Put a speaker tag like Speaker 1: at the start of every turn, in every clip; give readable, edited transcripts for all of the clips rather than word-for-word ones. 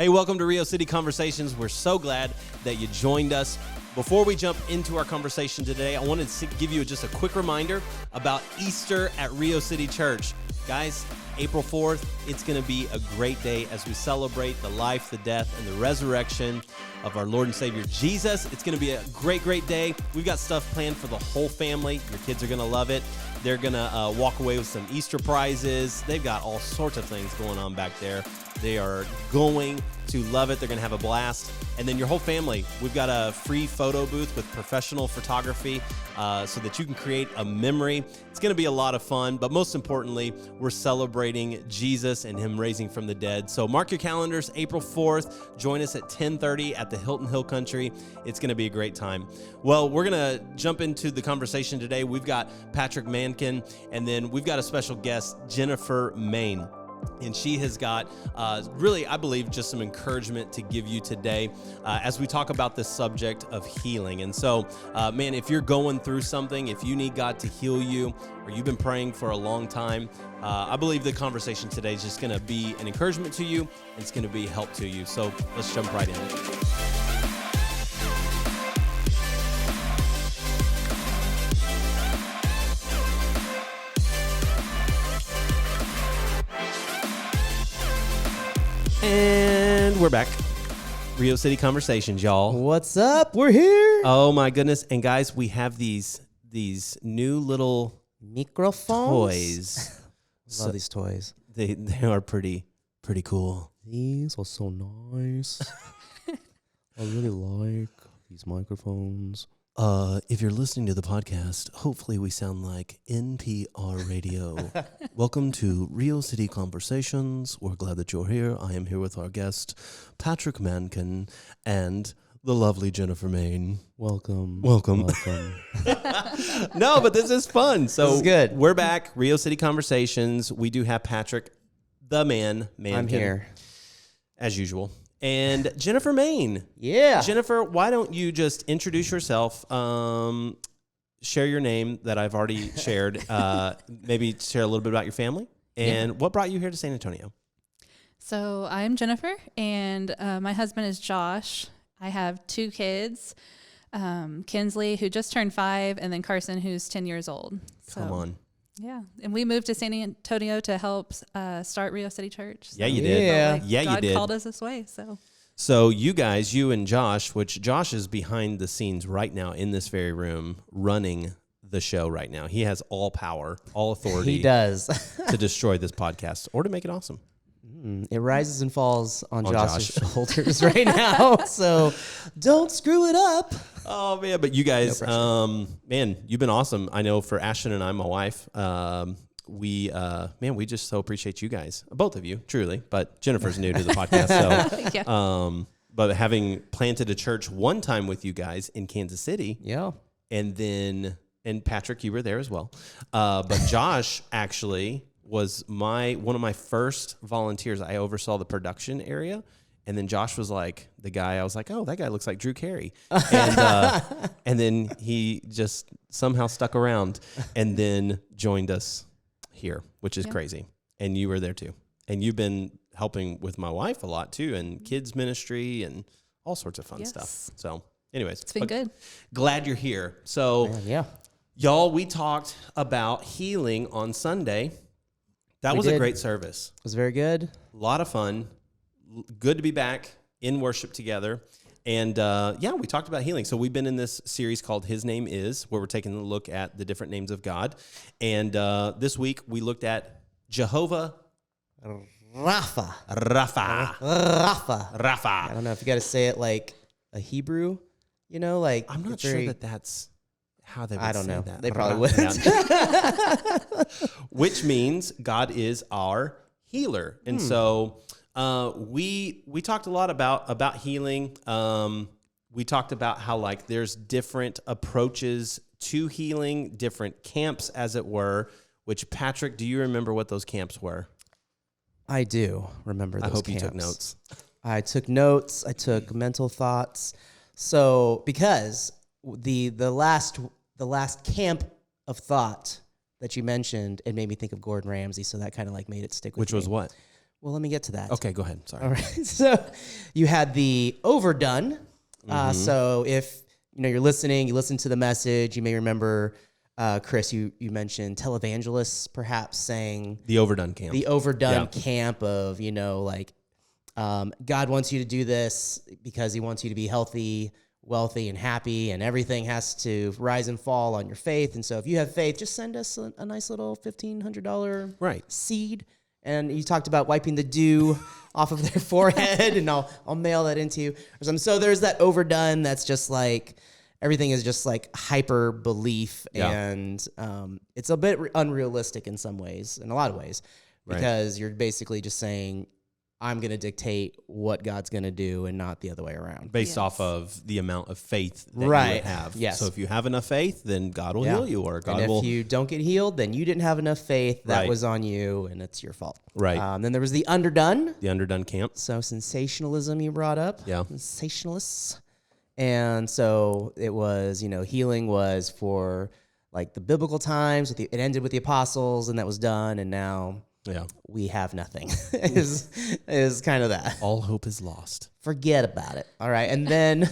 Speaker 1: Hey, welcome to Rio City Conversations. We're so glad that you joined us. Before we jump into our conversation today, I wanted to give you just a quick reminder about Easter at Rio City Church. Guys, April 4th, it's going to be a great day as we celebrate the life, the death, and the resurrection of our Lord and Savior Jesus. It's going to be a great, great day. We've got stuff planned for the whole family. Your kids are going to love it. They're going to walk away with some Easter prizes. They've got all sorts of things going on back there. They are going to love it. They're going to have a blast. And then your whole family, we've got a free photo booth with professional photography so that you can create a memory. It's going to be a lot of fun, but most importantly, we're celebrating Jesus and Him raising from the dead. So mark your calendars, April 4th. Join us at 10:30 at the Hilton Hill Country. It's going to be a great time. Well, we're going to jump into the conversation today. We've got Patrick Mankin, and then we've got a special guest, Jennifer Main. And she has got really, I believe, just some encouragement to give you today as we talk about this subject of healing. And so, man, if you're going through something, if you need God to heal you, or you've been praying for a long time, I believe the conversation today is just going to be an encouragement to you, and it's going to be help to you. So let's jump right in. And we're back. Rio City Conversations, y'all.
Speaker 2: What's up? We're here.
Speaker 1: Oh my goodness. And guys, we have these new little
Speaker 2: microphones.
Speaker 1: Toys.
Speaker 2: Love these toys.
Speaker 1: They are pretty cool.
Speaker 2: These are so nice. I really like these microphones.
Speaker 1: If you're listening to the podcast, hopefully we sound like NPR radio. Welcome to Rio City Conversations. We're glad that you're here. I am here with our guest, Patrick Mankin, and the lovely Jennifer Main.
Speaker 2: Welcome.
Speaker 1: No, but this is fun. So
Speaker 2: this is good.
Speaker 1: We're back, Rio City Conversations. We do have Patrick, the Mankin.
Speaker 2: I'm here.
Speaker 1: As usual. And Jennifer Main.
Speaker 2: Yeah.
Speaker 1: Jennifer, why don't you just introduce yourself, share your name that I've already shared, maybe share a little bit about your family, and what brought you here to San Antonio?
Speaker 3: So I'm Jennifer, and my husband is Josh. I have two kids, Kinsley, who just turned 5, and then Carson, who's 10 years old.
Speaker 1: Come on.
Speaker 3: Yeah, and we moved to San Antonio to help start Rio City Church. So
Speaker 1: Yeah, you did.
Speaker 3: God
Speaker 1: you did.
Speaker 3: called us this way.
Speaker 1: So you guys, you and Josh, which Josh is behind the scenes right now in this very room, running the show right now. He has all power, all authority.
Speaker 2: He does.
Speaker 1: to destroy this podcast or to make it awesome.
Speaker 2: It rises and falls on Josh's shoulders right now, so don't screw it up.
Speaker 1: Oh, man, but you guys,
Speaker 2: No
Speaker 1: man, you've been awesome. I know for Ashton and I, my wife, we just so appreciate you guys, both of you, truly, but Jennifer's new to the podcast, so,
Speaker 3: Yeah.
Speaker 1: but having planted a church one time with you guys in Kansas City, and Patrick, you were there as well, but Josh actually was one of my first volunteers. I oversaw the production area, and then Josh was like the guy. I was like, oh, that guy looks like Drew Carey, and then he just somehow stuck around, and then joined us here, which is crazy. And you were there too, and you've been helping with my wife a lot too, and kids ministry and all sorts of fun stuff. So, anyways,
Speaker 3: It's been good.
Speaker 1: Glad you're here. So, y'all, we talked about healing on Sunday. That was a great service.
Speaker 2: It was very good.
Speaker 1: A lot of fun. Good to be back in worship together. And we talked about healing. So we've been in this series called His Name Is, where we're taking a look at the different names of God. And this week we looked at Jehovah
Speaker 2: Rapha.
Speaker 1: Rapha.
Speaker 2: I don't know if you got to say it like a Hebrew, like
Speaker 1: I'm not sure that that's how they would
Speaker 2: I don't
Speaker 1: say
Speaker 2: know.
Speaker 1: that.
Speaker 2: They probably wouldn't.
Speaker 1: Which means God is our healer. And so we talked a lot about healing. We talked about how there's different approaches to healing, different camps as it were, which Patrick, do you remember what those camps were?
Speaker 2: I do remember those camps.
Speaker 1: I hope you took notes.
Speaker 2: I took notes. I took mental thoughts. So because the last camp of thought that you mentioned, it made me think of Gordon Ramsay, so that kind of made it stick with me.
Speaker 1: Which was what?
Speaker 2: Well, let me get to that.
Speaker 1: Okay, go ahead. Sorry.
Speaker 2: All right. So you had the overdone. So if you're listening, you listen to the message, you may remember, Chris, you mentioned televangelists perhaps saying
Speaker 1: The overdone camp.
Speaker 2: the overdone camp of, God wants you to do this because he wants you to be healthy, wealthy, and happy, and everything has to rise and fall on your faith. And so if you have faith, just send us a nice little $1,500 seed. And you talked about wiping the dew off of their forehead, and I'll mail that into you or something. So there's that overdone that's just like everything is just like hyper belief, and it's a bit unrealistic in some ways, in a lot of ways, because you're basically just saying, I'm going to dictate what God's going to do and not the other way around.
Speaker 1: Based off of the amount of faith that you would have.
Speaker 2: Yes.
Speaker 1: So if you have enough faith, then God will heal you, or God will.
Speaker 2: If you don't get healed, then you didn't have enough faith. That was on you, and it's your fault.
Speaker 1: Right.
Speaker 2: Then there was the underdone.
Speaker 1: The underdone camp.
Speaker 2: So sensationalism you brought up.
Speaker 1: Yeah.
Speaker 2: Sensationalists. And so it was, healing was for like the biblical times. It ended with the apostles, and that was done. And now we have nothing. is kind of that.
Speaker 1: All hope is lost.
Speaker 2: Forget about it. All right. And then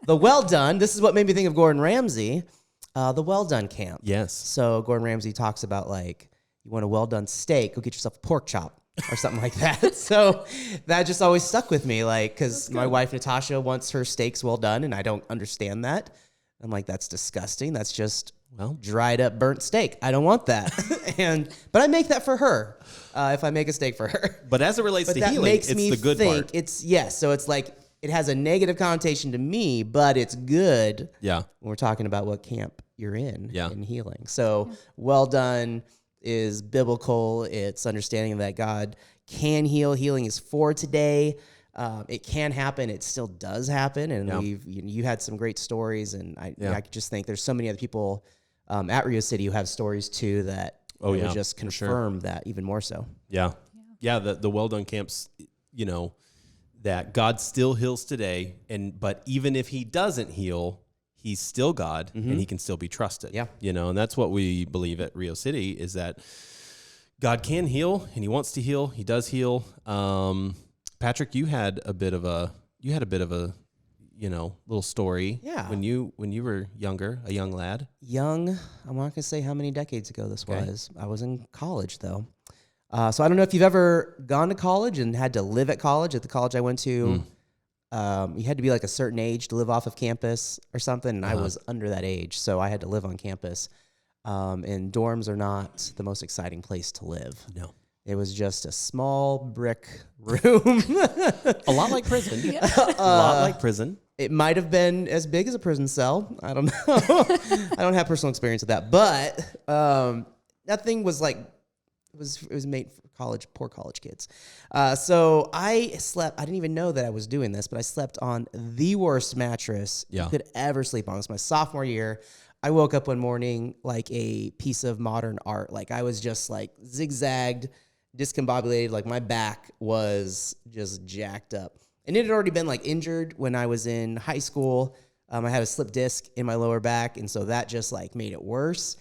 Speaker 2: the well done. This is what made me think of Gordon Ramsay, the well done camp.
Speaker 1: Yes.
Speaker 2: So Gordon Ramsay talks about you want a well done steak, go get yourself a pork chop or something like that. So that just always stuck with me, because my wife Natasha wants her steaks well done, and I don't understand that. I'm like, that's disgusting. That's just dried up burnt steak. I don't want that. But I make that for her if I make a steak for her.
Speaker 1: But as it relates to
Speaker 2: that
Speaker 1: healing,
Speaker 2: makes
Speaker 1: it's
Speaker 2: me
Speaker 1: the good
Speaker 2: think
Speaker 1: part.
Speaker 2: So it's like it has a negative connotation to me, but it's good.
Speaker 1: Yeah.
Speaker 2: When we're talking about what camp you're in healing. So well done is biblical. It's understanding that God can heal. Healing is for today. It can happen. It still does happen. And you had some great stories, and I just think there's so many other people at Rio City who have stories too that would just confirm that even more so.
Speaker 1: Yeah. The well done camps, that God still heals today, but even if he doesn't heal, he's still God, and he can still be trusted. Yeah. And that's what we believe at Rio City, is that God can heal, and he wants to heal. He does heal. Patrick, you had a bit of a little story. Yeah. When you were younger, a young lad.
Speaker 2: I'm not going to say how many decades ago this was. I was in college though. So I don't know if you've ever gone to college and had to live at college. At the college I went to, you had to be like a certain age to live off of campus or something. And I was under that age, so I had to live on campus. And dorms are not the most exciting place to live. No. It was just a small brick room.
Speaker 1: A lot like prison. A lot like prison.
Speaker 2: It might have been as big as a prison cell. I don't know. I don't have personal experience with that. But that thing was like, it was made for poor college kids. So I slept, I didn't even know that I was doing this, but I slept on the worst mattress you could ever sleep on. It was my sophomore year. I woke up one morning like a piece of modern art. Like I was just like zigzagged, discombobulated, like my back was just jacked up. And it had already been like injured when I was in high school. I had a slip disc in my lower back, and so that just like made it worse.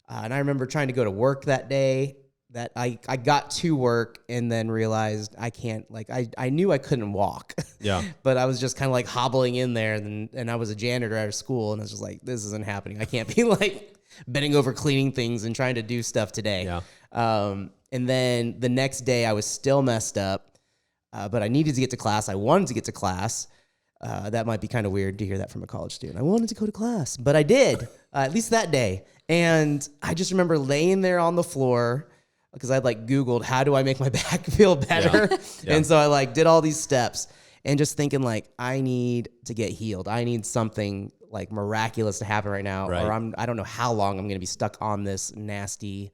Speaker 2: And I remember trying to go to work that day, that I got to work and then realized I can't, like I knew I couldn't walk. Yeah. But I was just kind of like hobbling in there, and I was a janitor out of school, and I was just like, this isn't happening. I can't be like bending over cleaning things and trying to do stuff today. Yeah. And then the next day I was still messed up, but I needed to get to class. I wanted to get to class. That might be kind of weird to hear that from a college student. I wanted to go to class, but I did, at least that day. And I just remember laying there on the floor because I'd like Googled, how do I make my back feel better? Yeah. Yeah. And so I like did all these steps and just thinking like, I need to get healed. I need something like miraculous to happen right now. Right. Or I don't know how long I'm going to be stuck on this nasty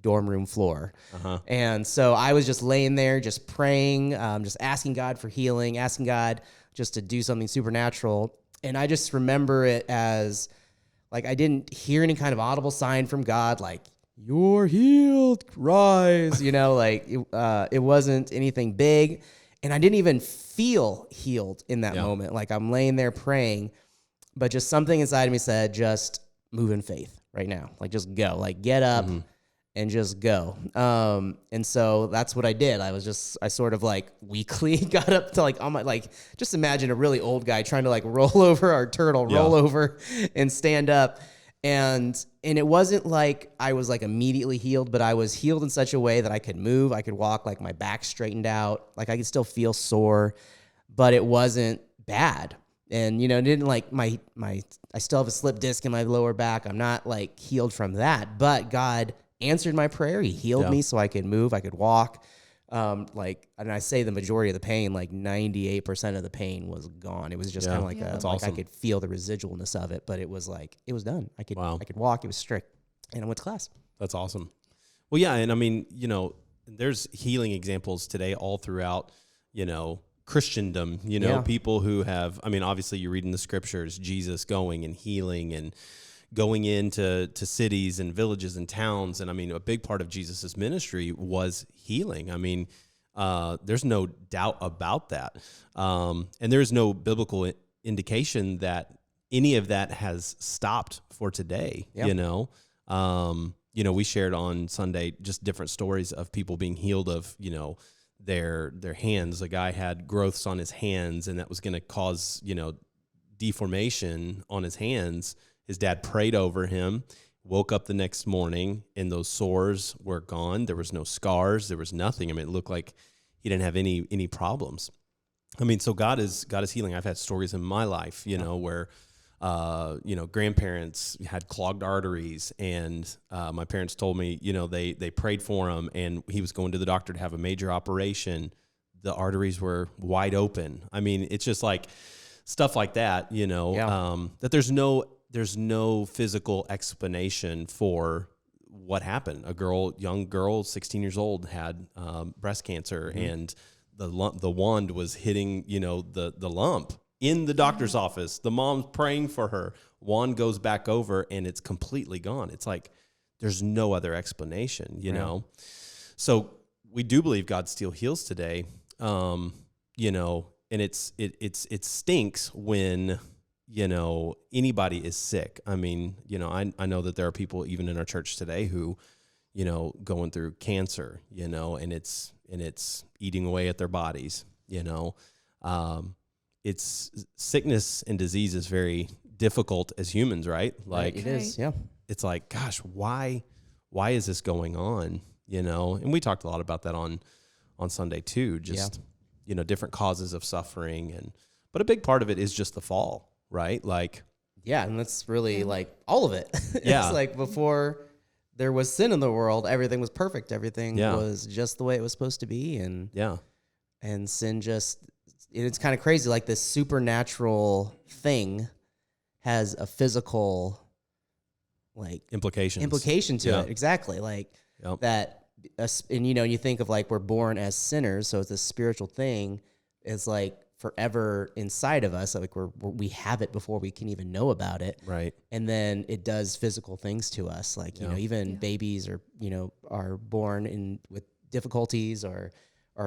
Speaker 2: dorm room floor. Uh-huh. And so I was just laying there, just praying, just asking God for healing, asking God just to do something supernatural. And I just remember it as like, I didn't hear any kind of audible sign from God, like, you're healed, rise, like it wasn't anything big. And I didn't even feel healed in that moment. Like I'm laying there praying, but just something inside of me said, just move in faith right now. Like just go, like get up and just go. And so that's what I did. I sort of like weakly got up to like on my, like, just imagine a really old guy trying to like roll over our turtle, roll over and stand up. And it wasn't like I was like immediately healed, but I was healed in such a way that I could move, I could walk, like my back straightened out, like I could still feel sore, but it wasn't bad. And, it didn't like I still have a slip disc in my lower back. I'm not like healed from that, but God answered my prayer. He healed me so I could move, I could walk. And I say the majority of the pain, like 98% of the pain was gone. It was just kind of like,
Speaker 1: that's
Speaker 2: like
Speaker 1: awesome.
Speaker 2: I could feel the residualness of it, but it was like, it was done. I could walk. It was strict. And I went to class.
Speaker 1: That's awesome. Well, yeah. And I mean, there's healing examples today all throughout, Christendom, people who have, I mean, obviously you read in the scriptures, Jesus going and healing and going into cities and villages and towns. And I mean, a big part of Jesus's ministry was healing. I mean, there's no doubt about that. And there's no biblical indication that any of that has stopped for today, we shared on Sunday just different stories of people being healed of, their hands. A guy had growths on his hands, and that was going to cause, deformation on his hands. His dad prayed over him, woke up the next morning, and those sores were gone. There was no scars. There was nothing. I mean, it looked like he didn't have any problems. I mean, so God is healing. I've had stories in my life, where grandparents had clogged arteries, and my parents told me, they prayed for him, and he was going to the doctor to have a major operation. The arteries were wide open. I mean, it's just like stuff like that, that there's no physical explanation for what happened. Young girl, 16 years old, had breast cancer, and the wand was hitting, the lump in the doctor's office. The mom's praying for her. Wand goes back over, and it's completely gone. It's like there's no other explanation, know. So we do believe God still heals today, and it stinks when anybody is sick. I mean, I know that there are people even in our church today who, going through cancer, and it's eating away at their bodies, it's sickness and disease is very difficult as humans, right? Like
Speaker 2: it is. Yeah.
Speaker 1: It's like, gosh, why is this going on? And we talked a lot about that on Sunday too, just, different causes of suffering. But a big part of it is just the fall, right? Like,
Speaker 2: yeah. And that's really like all of it.
Speaker 1: Yeah.
Speaker 2: It's like before there was sin in the world, everything was perfect. Everything was just the way it was supposed to be. And sin it's kind of crazy. Like this supernatural thing has a physical, like implication to it. Exactly. Like that. And you think of like, we're born as sinners. So it's a spiritual thing. It's like forever inside of us. Like we have it before we can even know about it.
Speaker 1: Right.
Speaker 2: And then it does physical things to us. Like, even babies are born with difficulties or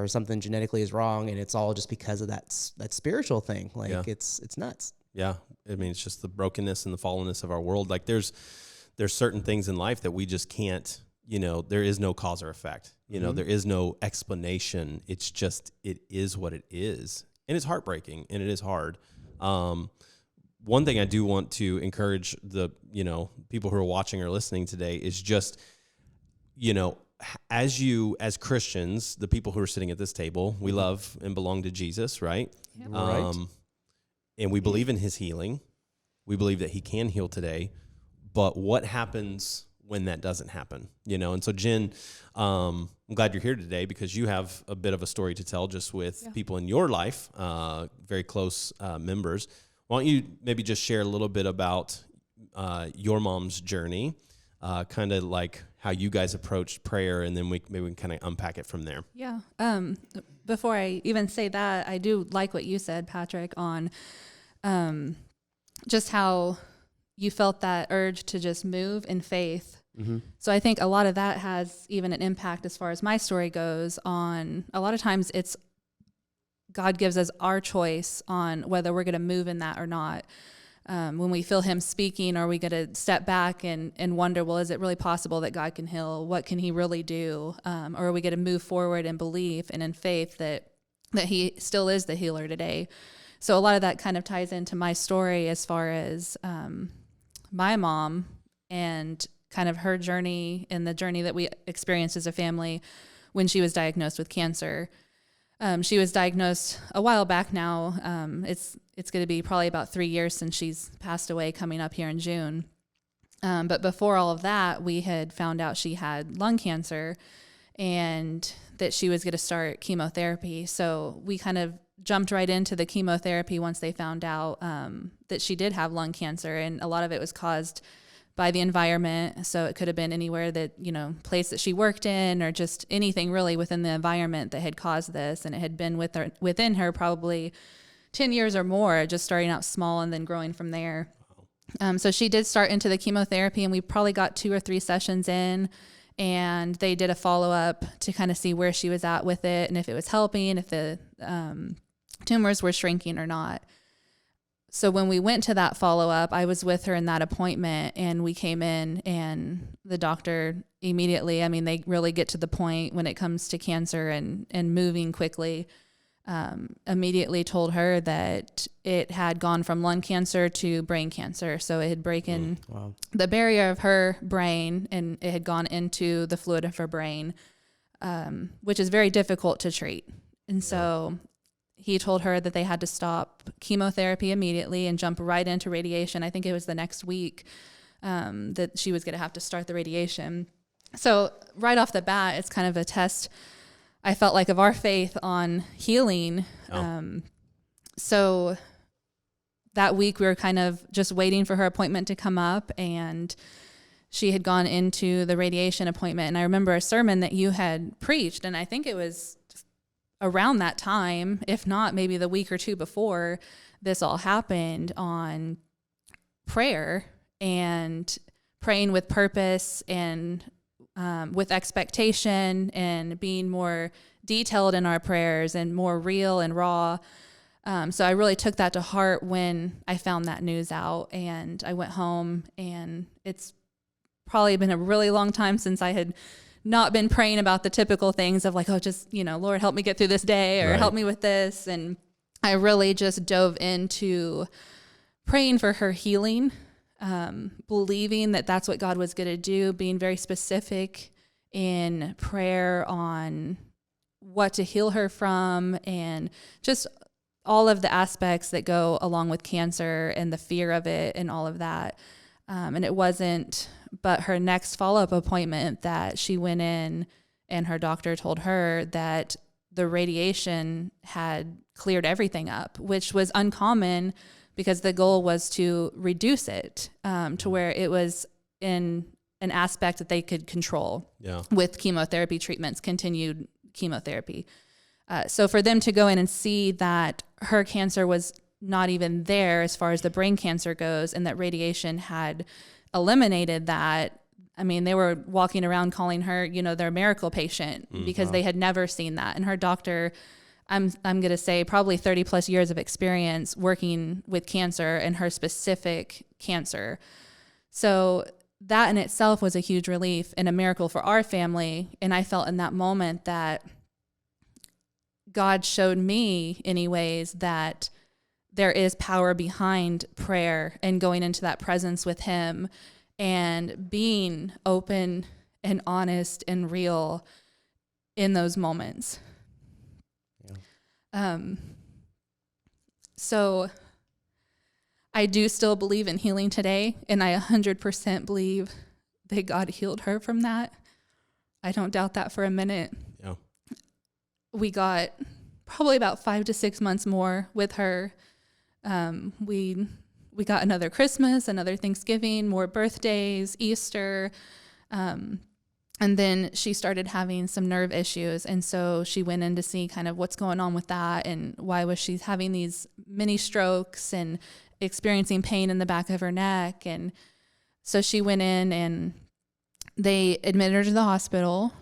Speaker 2: something genetically is wrong, and it's all just because of that spiritual thing. Like it's nuts. Yeah.
Speaker 1: I mean, it's just the brokenness and the fallenness of our world. Like there's certain things in life that we just can't, there is no cause or effect, there is no explanation. It's just, it is what it is. And it's heartbreaking, and it is hard. One thing I do want to encourage the, people who are watching or listening today is just, as Christians, the people who are sitting at this table, we love and belong to Jesus, right?
Speaker 3: Yep.
Speaker 2: Right.
Speaker 1: And we believe in his healing. We believe that he can heal today. But what happens when that doesn't happen? And so Jen, I'm glad you're here today because you have a bit of a story to tell just with people in your life, very close members. Why don't you maybe just share a little bit about your mom's journey, kind of like how you guys approached prayer, and then we can kind of unpack it from there.
Speaker 3: Yeah. Before I even say that, I do like what you said, Patrick, on just how you felt that urge to just move in faith. Mm-hmm. So I think a lot of that has even an impact as far as my story goes on. A lot of times it's God gives us our choice on whether we're going to move in that or not. when we feel him speaking, are we going to step back and wonder, well, is it really possible that God can heal? What can he really do? Or are we going to move forward in belief and in faith that he still is the healer today? So a lot of that kind of ties into my story as far as my mom and kind of her journey and the journey that we experienced as a family when she was diagnosed with cancer. She was diagnosed a while back now. It's going to be probably about 3 years since she's passed away, coming up here in June. But before all of that, we had found out she had lung cancer and that she was going to start chemotherapy. So we kind of jumped right into the chemotherapy once they found out that she did have lung cancer. And a lot of it was caused by the environment. So it could have been anywhere that, place that she worked in, or just anything really within the environment that had caused this. And it had been within her probably 10 years or more, just starting out small and then growing from there. So she did start into the chemotherapy, and we probably got 2 or 3 sessions in, and they did a follow-up to kind of see where she was at with it and if it was helping, if the tumors were shrinking or not. So when we went to that follow-up, I was with her in that appointment, and we came in, and the doctor immediately, they really get to the point when it comes to cancer and moving quickly, immediately told her that it had gone from lung cancer to brain cancer. So it had broken the barrier of her brain, and it had gone into the fluid of her brain, which is very difficult to treat. And so he told her that they had to stop chemotherapy immediately and jump right into radiation. I think it was the next week that she was going to have to start the radiation. So right off the bat, it's kind of a test, I felt like, of our faith on healing. So that week we were kind of just waiting for her appointment to come up, and she had gone into the radiation appointment. And I remember a sermon that you had preached, and I think it was around that time, if not maybe the week or 2 before this all happened, on prayer and praying with purpose and with expectation and being more detailed in our prayers and more real and raw. So I really took that to heart when I found that news out, and I went home, and it's probably been a really long time since I had not been praying about the typical things of like, oh, just, Lord, help me get through this day, or help me with this. And I really just dove into praying for her healing, believing that that's what God was going to do, being very specific in prayer on what to heal her from, and just all of the aspects that go along with cancer and the fear of it and all of that. And it wasn't but her next follow-up appointment that she went in, and her doctor told her that the radiation had cleared everything up, which was uncommon because the goal was to reduce it to where it was in an aspect that they could control with chemotherapy treatments, continued chemotherapy. So for them to go in and see that her cancer was not even there as far as the brain cancer goes, and that radiation had eliminated that, they were walking around calling her, their miracle patient, because they had never seen that. And her doctor, I'm going to say probably 30 plus years of experience working with cancer and her specific cancer. So that in itself was a huge relief and a miracle for our family. And I felt in that moment that God showed me anyways that there is power behind prayer and going into that presence with him and being open and honest and real in those moments. So I do still believe in healing today, and I 100% believe that God healed her from that. I don't doubt that for a minute. Yeah. We got probably about 5 to 6 months more with her. We got another Christmas, another Thanksgiving, more birthdays, Easter. And then she started having some nerve issues. And so she went in to see kind of what's going on with that, and why was she having these mini strokes and experiencing pain in the back of her neck. And so she went in, and they admitted her to the hospital,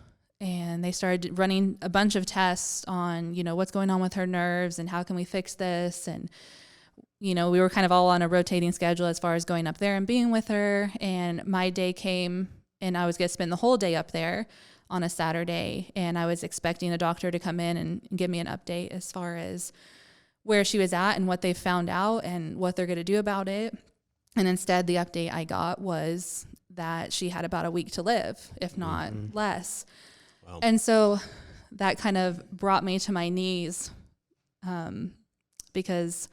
Speaker 3: and they started running a bunch of tests on, what's going on with her nerves and how can we fix this. And we were kind of all on a rotating schedule as far as going up there and being with her. And my day came and I was going to spend the whole day up there on a Saturday. And I was expecting a doctor to come in and give me an update as far as where she was at and what they found out and what they're going to do about it. And instead, the update I got was that she had about a week to live, if not less. Wow. And so that kind of brought me to my knees, because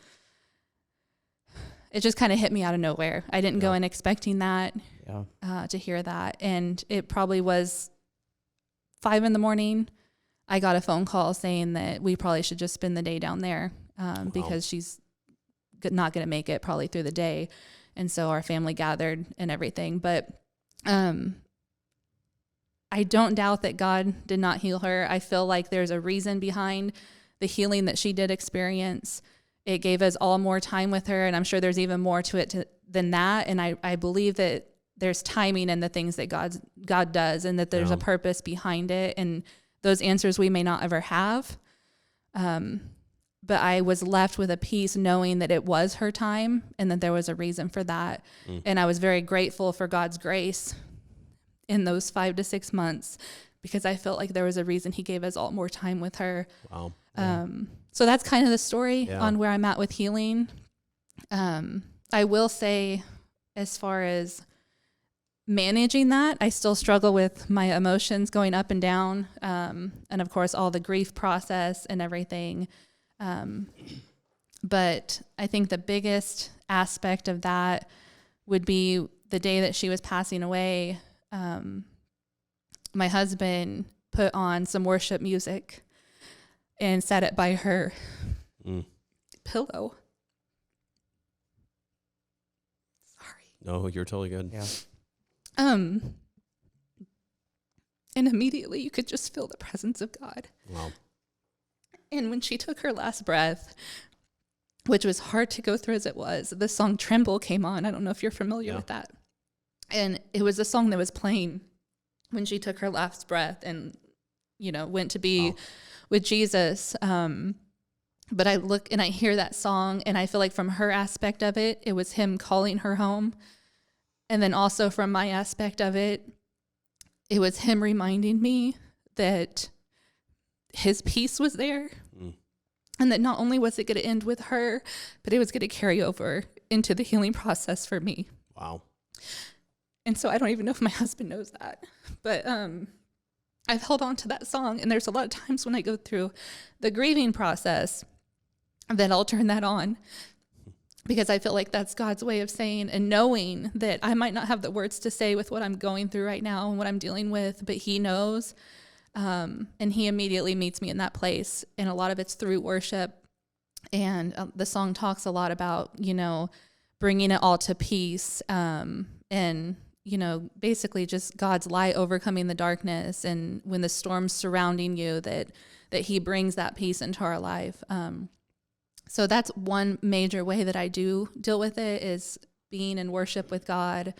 Speaker 3: it just kind of hit me out of nowhere. I didn't go in expecting that, to hear that. And it probably was 5 a.m. I got a phone call saying that we probably should just spend the day down there, because she's not going to make it probably through the day. And so our family gathered and everything. But I don't doubt that God did not heal her. I feel like there's a reason behind the healing that she did experience. It gave us all more time with her, and I'm sure there's even more to it than that. And I believe that there's timing in the things that God does, and that there's a purpose behind it, and those answers we may not ever have. But I was left with a peace knowing that it was her time and that there was a reason for that. And I was very grateful for God's grace in those 5 to 6 months, because I felt like there was a reason he gave us all more time with her. Wow. So that's kind of the story on where I'm at with healing. I will say, as far as managing that, I still struggle with my emotions going up and down. And of course, all the grief process and everything. But I think the biggest aspect of that would be the day that she was passing away. My husband put on some worship music and sat it by her pillow. Sorry.
Speaker 1: No, you're totally good.
Speaker 2: Yeah.
Speaker 3: And immediately you could just feel the presence of God.
Speaker 1: Wow.
Speaker 3: And when she took her last breath, which was hard to go through as it was, the song Tremble came on. I don't know if you're familiar with that. And it was a song that was playing when she took her last breath and, went to be with Jesus. But I look and I hear that song, and I feel like from her aspect of it, it was him calling her home. And then also from my aspect of it, it was him reminding me that his peace was there. And that not only was it going to end with her, but it was going to carry over into the healing process for me.
Speaker 1: Wow.
Speaker 3: And so I don't even know if my husband knows that, but I've held on to that song. And there's a lot of times when I go through the grieving process that I'll turn that on, because I feel like that's God's way of saying and knowing that I might not have the words to say with what I'm going through right now and what I'm dealing with, but he knows. And he immediately meets me in that place. And a lot of it's through worship. And the song talks a lot about, bringing it all to peace. And, basically just God's light overcoming the darkness. And when the storm's surrounding you, that he brings that peace into our life. So that's one major way that I do deal with it, is being in worship with God,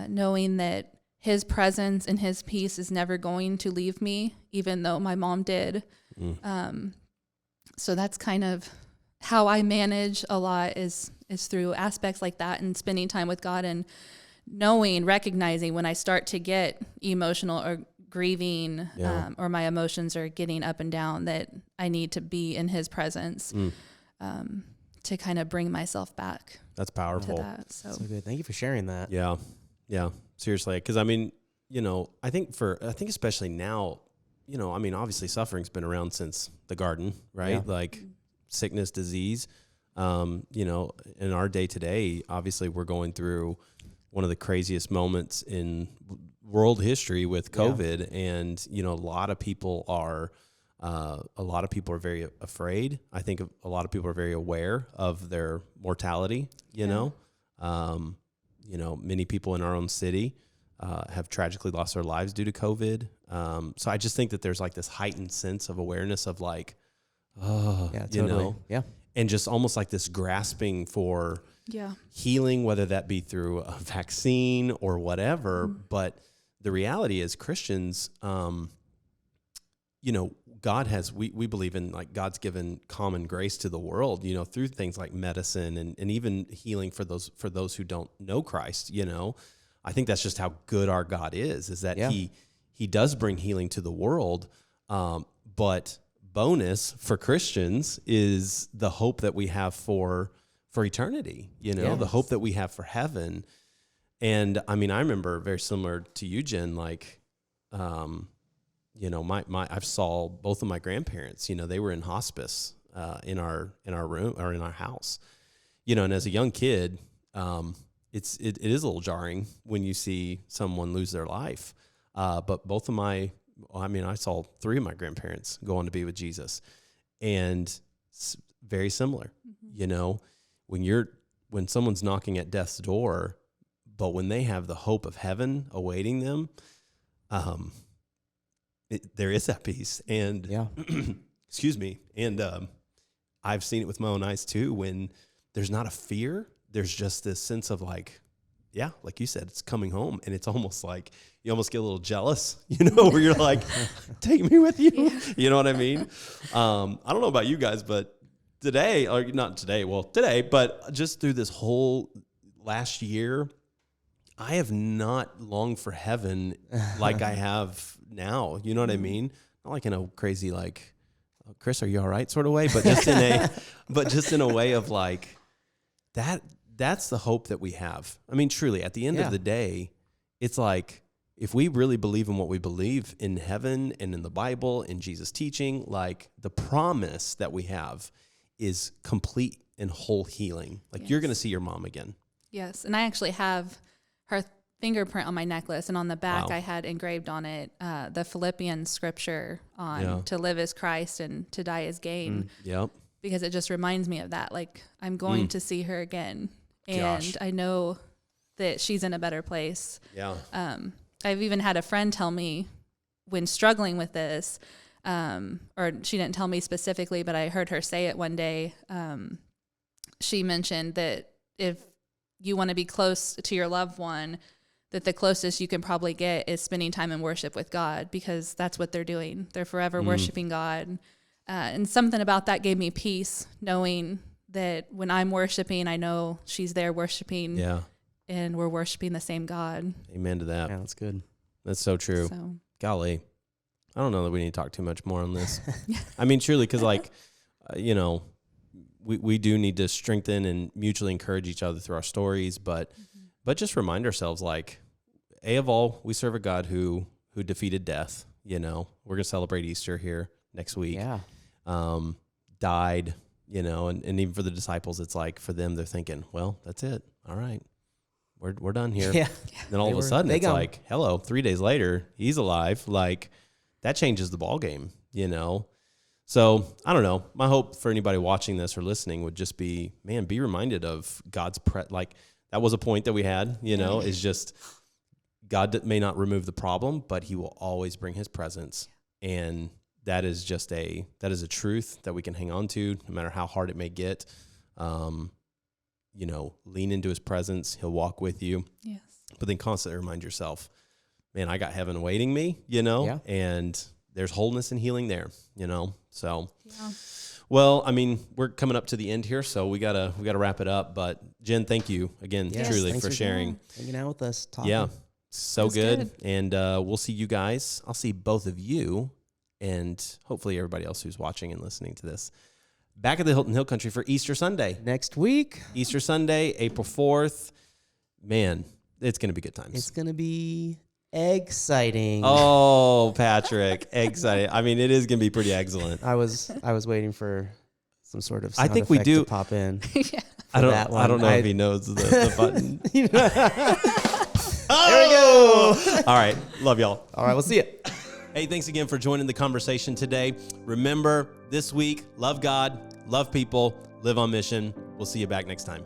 Speaker 3: knowing that his presence and his peace is never going to leave me, even though my mom did. So that's kind of how I manage a lot, is through aspects like that, and spending time with God, and recognizing when I start to get emotional or grieving, or my emotions are getting up and down, that I need to be in his presence, to kind of bring myself back.
Speaker 1: That's powerful.
Speaker 3: To that, so
Speaker 2: good. Thank you for sharing that.
Speaker 1: Yeah. Seriously, because I think especially now, obviously suffering's been around since the garden, right?
Speaker 2: Yeah.
Speaker 1: Like sickness, disease. In our day today, obviously we're going through one of the craziest moments in world history with COVID, and a lot of people are very afraid. I think a lot of people are very aware of their mortality. Many people in our own city have tragically lost their lives due to COVID. So I just think that there's like this heightened sense of awareness of like, and just almost like this grasping for healing, whether that be through a vaccine or whatever. But the reality is Christians, God has, we believe in like God's given common grace to the world, through things like medicine and even healing for those who don't know Christ. I think that's just how good our God is that he does bring healing to the world. But bonus for Christians is the hope that we have for eternity, the hope that we have for heaven. And I mean, I remember very similar to you, Jen, like, I saw both of my grandparents, they were in hospice, in our room or in our house, and as a young kid, it is a little jarring when you see someone lose their life. But I saw 3 of my grandparents go on to be with Jesus, and very similar, when someone's knocking at death's door, but when they have the hope of heaven awaiting them, there is that peace. And excuse me. And I've seen it with my own eyes too. When there's not a fear, there's just this sense of like you said, it's coming home, and it's almost like you almost get a little jealous, where you're like, take me with you. Yeah. You know what I mean? I don't know about you guys, but today, but just through this whole last year, I have not longed for heaven like I have now. You know what I mean? Not like in a crazy, like, oh, Chris, are you all right sort of way, but just in a way of like that's the hope that we have. I mean, truly, at the end of the day, it's like, if we really believe in what we believe in heaven and in the Bible, in Jesus' teaching, like the promise that we have is complete and whole healing. Like you're going to see your mom again. Yes.
Speaker 3: And I actually have her fingerprint on my necklace, and on the back I had engraved on it the Philippians scripture on to live as Christ and to die as gain.
Speaker 1: Yep.
Speaker 3: Because it just reminds me of that. Like, I'm going to see her again. And I know that she's in a better place. Yeah. I've even had a friend tell me when struggling with this, or she didn't tell me specifically, but I heard her say it one day. She mentioned that if you want to be close to your loved one, that the closest you can probably get is spending time in worship with God, because that's what they're doing. They're forever worshiping God. And something about that gave me peace, knowing that when I'm worshiping, I know she's there worshiping. Yeah. And we're worshiping the same God. Amen to that.
Speaker 2: Yeah, that's good.
Speaker 1: That's so true. So. Golly. I don't know that we need to talk too much more on this. I mean, truly, because we do need to strengthen and mutually encourage each other through our stories, but just remind ourselves, like, of all, we serve a God who defeated death. We're going to celebrate Easter here next week. Yeah. Died, and even for the disciples, it's like, for them, they're thinking, well, that's it. All right. We're done here. Yeah. Then all of a sudden, it's like, hello, 3 days later, he's alive. Like, that changes the ball game, So I don't know. My hope for anybody watching this or listening would just be, man, be reminded of God's like, that was a point that we had, is just God may not remove the problem, but he will always bring his presence. And that is just a truth that we can hang on to no matter how hard it may get. Lean into his presence. He'll walk with you. Yes. But then constantly remind yourself, man, I got heaven awaiting me, and there's wholeness and healing there, So, well, I mean, we're coming up to the end here, so we gotta wrap it up. But Jen, thank you again, truly, for sharing,
Speaker 2: hanging out with us, talking.
Speaker 1: Yeah, so good. And we'll see you guys. I'll see both of you, and hopefully everybody else who's watching and listening to this, back at the Hilton Hill Country for Easter Sunday
Speaker 2: next week.
Speaker 1: Easter Sunday, April 4th. Man, it's gonna be good times.
Speaker 2: It's gonna be exciting.
Speaker 1: Oh, Patrick, exciting. I mean, it is going to be pretty excellent.
Speaker 2: I was waiting for some sort of sound
Speaker 1: I think we do
Speaker 2: to pop in.
Speaker 1: Yeah. I don't know if he knows the button.
Speaker 2: There we go.
Speaker 1: All right. Love y'all.
Speaker 2: All right. We'll see you.
Speaker 1: Hey, thanks again for joining the conversation today. Remember, this week, love God, love people, live on mission. We'll see you back next time.